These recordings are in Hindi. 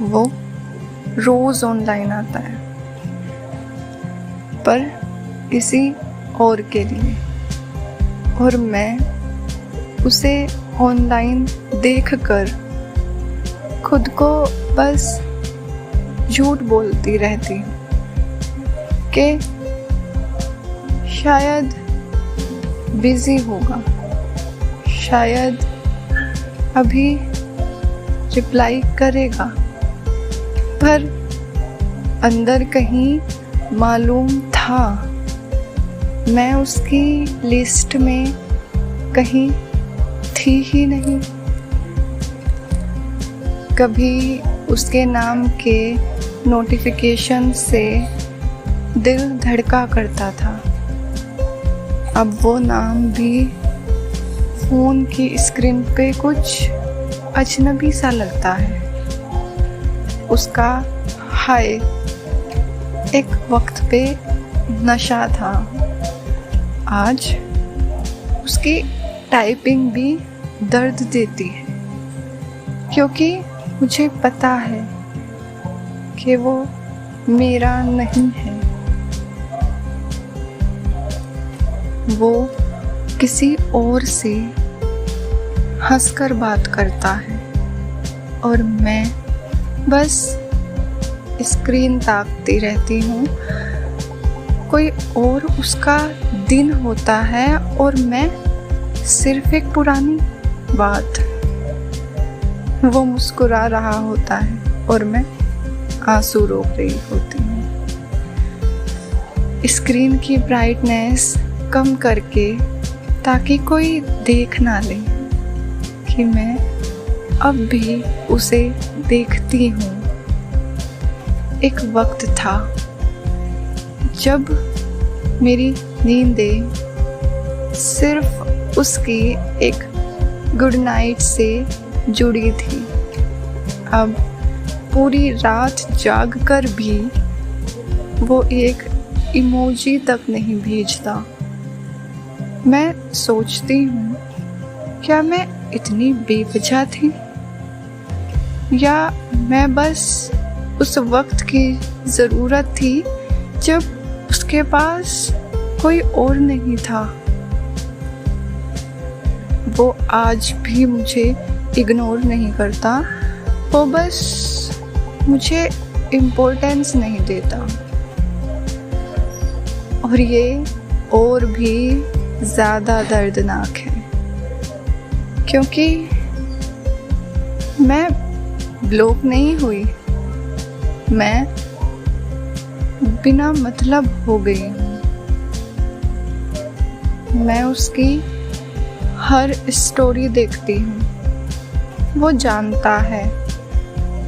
वो रोज ऑनलाइन आता है, पर किसी और के लिए, और मैं उसे ऑनलाइन देखकर खुद को बस झूठ बोलती रहती हूँ कि शायद बिजी होगा, शायद अभी रिप्लाई करेगा, पर अंदर कहीं मालूम था मैं उसकी लिस्ट में कहीं थी ही नहीं। कभी उसके नाम के नोटिफिकेशन से दिल धड़का करता था, अब वो नाम भी फ़ोन की स्क्रीन पे कुछ अजनबी सा लगता है। उसका हाय एक वक्त पे नशा था, आज उसकी टाइपिंग भी दर्द देती है, क्योंकि मुझे पता है कि वो मेरा नहीं है। वो किसी और से हंसकर बात करता है और मैं बस स्क्रीन ताकती रहती हूँ। कोई और उसका दिन होता है और मैं सिर्फ एक पुरानी बात। वो मुस्कुरा रहा होता है और मैं आंसू रोक रही होती हूँ। स्क्रीन की ब्राइटनेस कम करके, ताकि कोई देख ना ले कि मैं अब भी उसे देखती हूँ। एक वक्त था जब मेरी नींदें सिर्फ उसकी एक गुड नाइट से जुड़ी थी। अब पूरी रात जाग कर भी वो एक इमोजी तक नहीं भेजता। मैं सोचती हूँ, क्या मैं इतनी बेवजह थी, या मैं बस उस वक्त की ज़रूरत थी जब उसके पास कोई और नहीं था। वो आज भी मुझे इग्नोर नहीं करता, वो बस मुझे इम्पोर्टेंस नहीं देता। और ये और भी ज़्यादा दर्दनाक है, क्योंकि मैं ब्लॉक नहीं हुई, मैं बिना मतलब हो गई हूँ। मैं उसकी हर स्टोरी देखती हूँ, वो जानता है।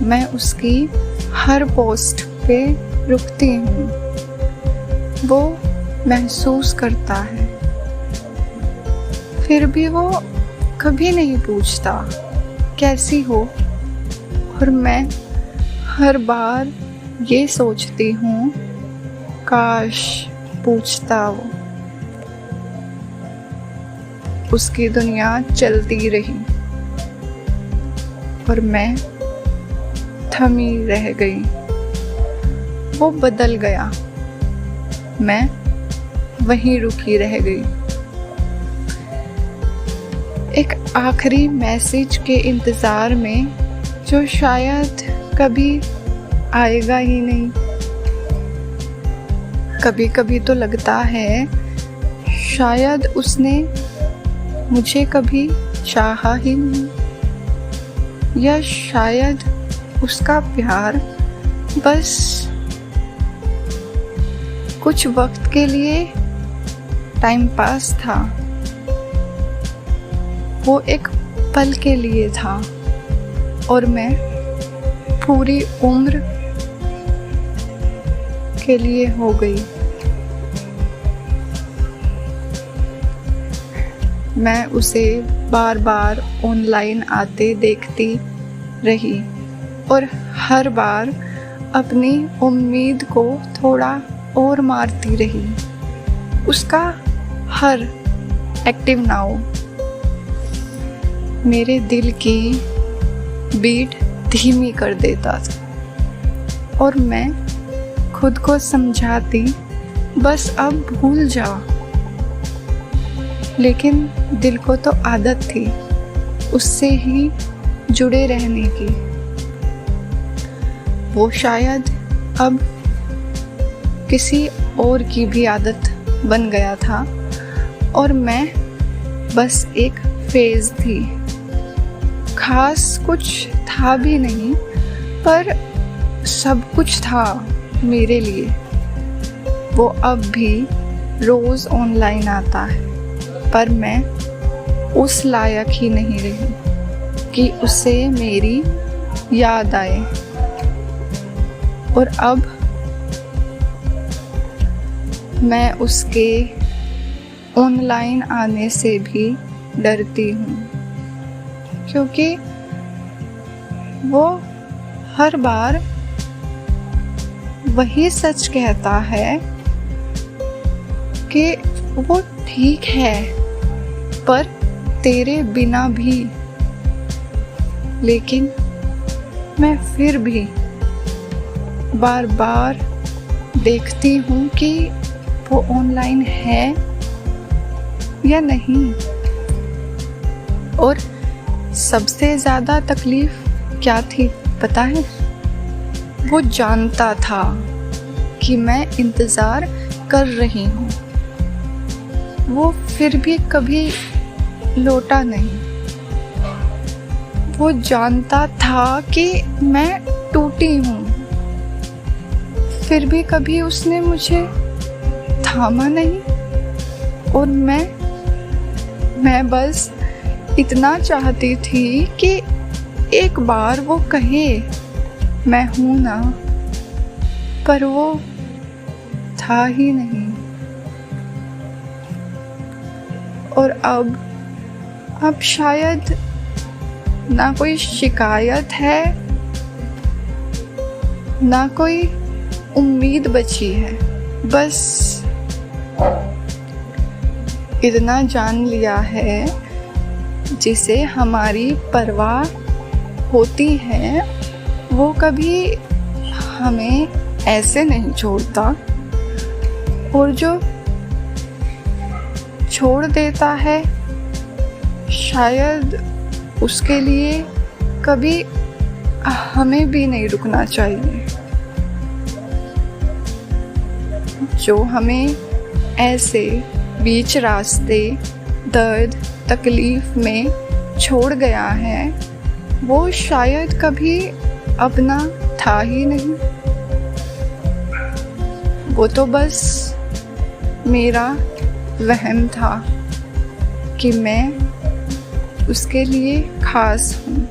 मैं उसकी हर पोस्ट पे रुकती हूँ, वो महसूस करता है। फिर भी वो कभी नहीं पूछता कैसी हो, और मैं हर बार ये सोचती हूँ, काश पूछता वो। उसकी दुनिया चलती रही और मैं थमी रह गई। वो बदल गया, मैं वहीं रुकी रह गई। एक आखिरी मैसेज के इंतज़ार में, जो शायद कभी आएगा ही नहीं। कभी कभी तो लगता है शायद उसने मुझे कभी चाहा ही नहीं, या शायद उसका प्यार बस कुछ वक्त के लिए टाइम पास था। वो एक पल के लिए था और मैं पूरी उम्र के लिए हो गई। मैं उसे बार बार ऑनलाइन आते देखती रही और हर बार अपनी उम्मीद को थोड़ा और मारती रही। उसका हर एक्टिव नाउ मेरे दिल की बीट धीमी कर देता था। और मैं खुद को समझाती बस अब भूल जा, लेकिन दिल को तो आदत थी उससे ही जुड़े रहने की। वो शायद अब किसी और की भी आदत बन गया था और मैं बस एक फेज थी। खास कुछ था भी नहीं, पर सब कुछ था मेरे लिए। वो अब भी रोज़ ऑनलाइन आता है, पर मैं उस लायक ही नहीं रही कि उसे मेरी याद आए। और अब मैं उसके ऑनलाइन आने से भी डरती हूँ, क्योंकि वो हर बार वही सच कहता है कि वो ठीक है पर तेरे बिना भी। लेकिन मैं फिर भी बार बार देखती हूँ कि वो ऑनलाइन है या नहीं। और सबसे ज़्यादा तकलीफ क्या थी पता है? वो जानता था कि मैं इंतज़ार कर रही हूँ, वो फिर भी कभी लौटा नहीं। वो जानता था कि मैं टूटी हूँ, फिर भी कभी उसने मुझे थामा नहीं। और मैं बस इतना चाहती थी कि एक बार वो कहे मैं हूँ ना, पर वो था ही नहीं। और अब शायद ना कोई शिकायत है ना कोई उम्मीद बची है। बस इतना जान लिया है, जिसे हमारी परवाह होती है वो कभी हमें ऐसे नहीं छोड़ता, और जो छोड़ देता है शायद उसके लिए कभी हमें भी नहीं रुकना चाहिए। जो हमें ऐसे बीच रास्ते दर्द तकलीफ में छोड़ गया है वो शायद कभी अपना था ही नहीं। वो तो बस मेरा वहम था कि मैं उसके लिए खास हूँ।